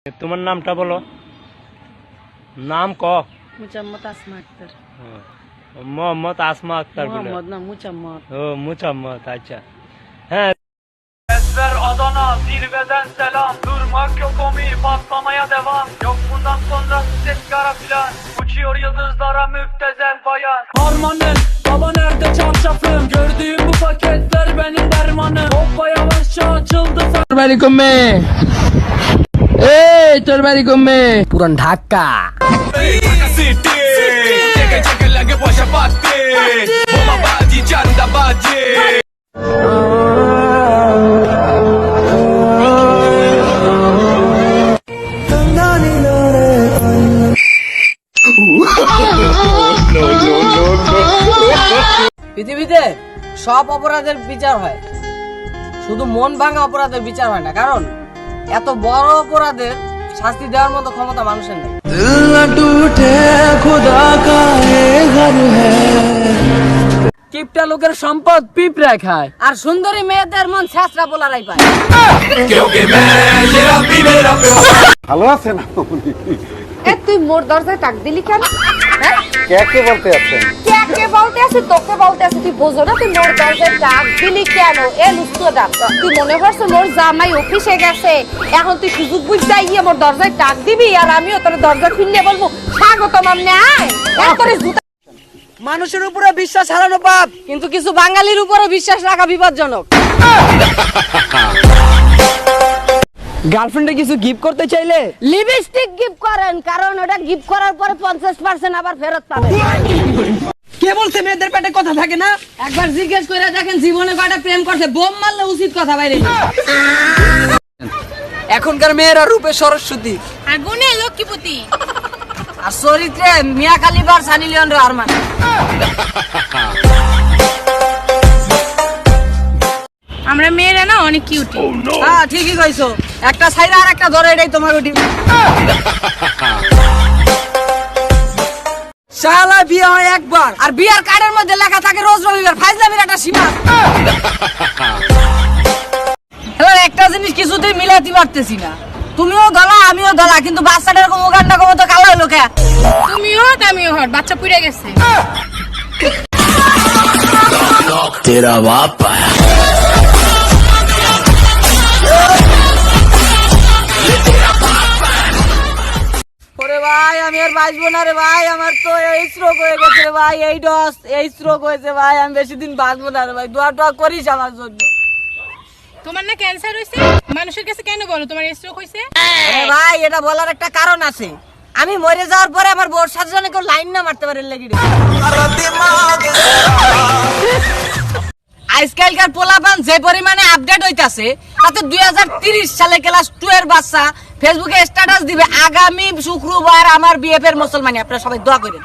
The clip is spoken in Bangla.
তোমার নামটা বলো, নাম ক। মুচাম্মদ আসমা আক্তার। মোহাম্মদ আসমা আক্তার বলে। মোহাম্মদ না muçammad. ও মুচাম্মদ, acha. হ্যাঁ, Ezber Adana, zirveden selam. Durmak yok omi, patlamaya devam. Yok bundan sonra ses kara filan. Uçuyor yıldızlara müptezel bayan. Harmanım, baba nerede çarşafım? Gördüğüm bu paketler benim dermanım. Hoppa yavaşça açıldı. তোর বাড়ি কমে, এই তোর বাড়ি কমে পুরান Dhaka. City, cheque cheque lagi bosha pati, bomba baji chanda baji. পৃথিবীতে সব অপরাধের বিচার হয়, শুধু মন ভাঙা অপরাধের বিচার হয় না। কারণ এত বড় অপরাধের শাস্তি দেওয়ার মতো ক্ষমতা মানুষের নেই। কিপটা লোকের সম্পদ পিঁপড়া খায়, আর সুন্দরী মেয়েদের মন ছেঁচড়া পোলারাই পায়। Kyunki main tera mera ভালো আছেন আপনি? তুই মোর দরজায় টাক দিলি কেন? কে বলতে আছেন? কে বলতে আছে? তোকে বলতে আছে। তুই বোঝো না তুই মোর দরজায় টাক দিলি কেন? এ লুস্তো ডাক, তুই মনে করছ মোর জামাই অফিসে গেছে, এখন তুই সুযোগ বুঝতে গিয়ে মোর দরজায় টাক দিবি আর আমিও তোর দরজা খুললে বলবো স্বাগতম আমনে আয়। তোরে জুতা। মানুষের উপরে বিশ্বাস হারানো পাপ, কিন্তু কিছু বাঙালির উপরে বিশ্বাস রাখা বিপজ্জনক। গার্লফ্রেন্ডে কিছু গিফট করতে চাইলে লিপস্টিক গিফট করেন, কারণ ওটা গিফট করার পরে 50% আবার ফেরত পাবে। কে বলছে মেয়েদের পেটে কথা থাকে না? একবার জিজ্ঞেস করে দেখেন জীবনে কয়টা প্রেম করছে। বোম মারলে উচিত কথা বাইরে। এখনকার মেয়েরা রূপে সরস্বতী, আর গুণে লক্ষ্মীপতি, আর চরিত্রে মিয়া খালিফার সানি লিওনের আরমান। আমরা মেয়েরা না অনেক কিউটি। হ্যাঁ ঠিকই কইছো, একটা ছাইরা আর একটা ধরে, এটাই তোমার ওটি। শালা বিয়ে হয় একবার, আর বিয়ার কার্ডের মধ্যে লেখা থাকে রোজ রবিবার। ফাইজলামির একটা সীমা। এবার একটা জিনিস কিছুতেই মিলাতে পারতেছি না, তুমিও ধলা আমিও ধলা, কিন্তু বাচ্চাটা এরকম ওগান্ডা কম তো কালো হলো কে? তুমিও হট আমিও হট, বাচ্চা পুড়ে গেছে। tera bapa. ওরে ভাই আমি আর বাঁচবো না রে ভাই, আমার তো এই স্ট্রোক হয়ে গেছে রে ভাই, এই স্ট্রোক হয়েছে ভাই, আমি বেশি দিন বাঁচবো না রে ভাই, দোয়া টোয়া করিস আমার জন্য। তোমার না ক্যান্সার হইছে, মানুষের কাছে কেন বলো তোমার স্ট্রোক হইছে? ভাই এটা বলার একটা কারণ আছে, আমি মরে যাওয়ার পরে আমার বোর সাথে যেন কেউ লাইন না মারতে পারে লেগে। আজকালকার পোলাপান যে পরিমাণে আপডেট হইতাছে, তাতে 2030 সালে ক্লাস 2 এর বাচ্চা ফেসবুকে স্ট্যাটাস দিবে আগামী শুক্রবার আমার বিএফ এর মুসলমানি। আপনারা সবাই দোয়া করেন।